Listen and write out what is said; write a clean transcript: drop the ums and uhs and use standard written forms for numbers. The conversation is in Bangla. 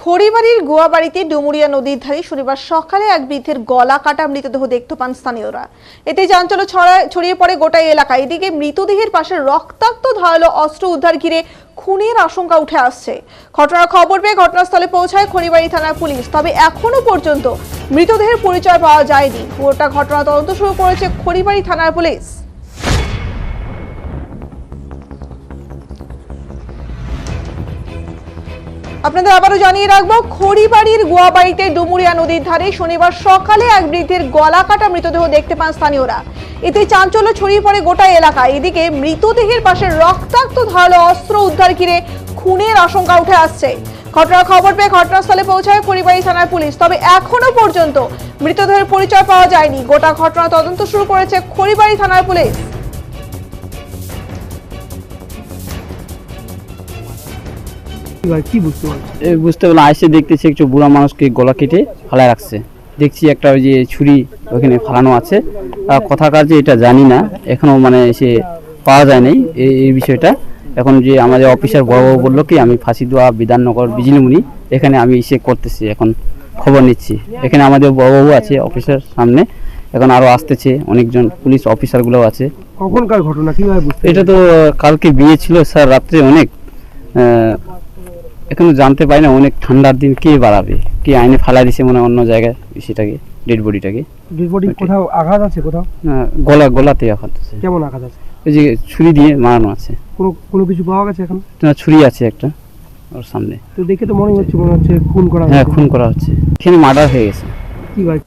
খড়িবাড়ির গোয়াবাড়িতে ডুমুরিয়া নদীর ধারে শনিবার সকালে এক বৃদ্ধের গলা কাটা মৃতদেহ দেখতে পান স্থানীয়রা। এতে চাঞ্চল্য ছড়িয়ে পড়ে গোটা এলাকায়। এদিকে মৃতদেহের পাশে রক্তাক্ত ধারালো অস্ত্র উদ্ধার ঘিরে খুনের আশঙ্কা উঠে আসছে। ঘটনার খবর পেয়ে ঘটনাস্থলে পৌঁছায় খড়িবাড়ি থানার পুলিশ, তবে এখনো পর্যন্ত মৃতদেহের পরিচয় পাওয়া যায়নি। পুরোটা ঘটনা তদন্ত শুরু করেছে খড়িবাড়ি থানার পুলিশ। আপনাদের আবারও জানিয়ে রাখবো, খড়িবাড়ির গোয়াবাড়িতে ডুমুরিয়া নদীর ধারে শনিবার সকালে এক বৃদ্ধের গলা কাটা মৃতদেহ দেখতে পান স্থানীয়রা। এতে চাঞ্চল্য ছড়িয়ে পড়ে গোটা এলাকায়। এদিকে মৃতদেহের পাশে রক্তাক্ত ধারালো অস্ত্র উদ্ধার ঘিরে খুনের আশঙ্কা উঠে আসছে। ঘটনার খবর পেয়ে ঘটনাস্থলে পৌঁছায় খড়িবাড়ি থানার পুলিশ, তবে এখনো পর্যন্ত মৃতদেহের পরিচয় পাওয়া যায়নি। গোটা ঘটনা তদন্ত শুরু করেছে খড়িবাড়ি থানার পুলিশ। বুঝতে পারলাম, আইসে দেখতেছি একটু বুড়া মানুষকে গলা কেটে ফালায় রাখছে। দেখছি একটা ওই যে ছুরি ওখানে ফালানো আছে। কথাকার যে এটা জানি না, এখনো মানে এসে পাওয়া যায় নাই এই বিষয়টা। এখন যে আমাদের অফিসার বড়বাবু বললো কি আমি ফাঁসিদোয়া বিধাননগর বিজলিমুনি এখানে আমি এসে করতেছি, এখন খবর নিচ্ছি। এখানে আমাদের বড়বাবু আছে অফিসার সামনে, এখন আরো আসতেছে অনেকজন পুলিশ অফিসারগুলো আছে। কখনকার ঘটনা কিভাবে বুঝতে? এটা তো কালকে বিয়ে ছিল স্যার, রাত্রে অনেক এখনো জানতে পারি না। অনেক ঠান্ডার দিন কে বাড়াবে, কে আইনে ফালা দিছে মনে অন্য জায়গায় সেটাকে, ডেড বডিটাকে। ডেড বডি কোথাও আঘাত আছে? কোথাও গলাতে আঘাত আছে। কেমন আঘাত আছে? ওই যে ছুরি দিয়ে মারানো আছে। কোনো কিছু পাওয়া গেছে এখন? ছুরি আছে একটা ওর সামনে। তো দেখে তো মনে হচ্ছে খুন করা। হ্যাঁ, খুন করা হচ্ছে, এখানে মার্ডার হয়ে গেছে। কি ভাই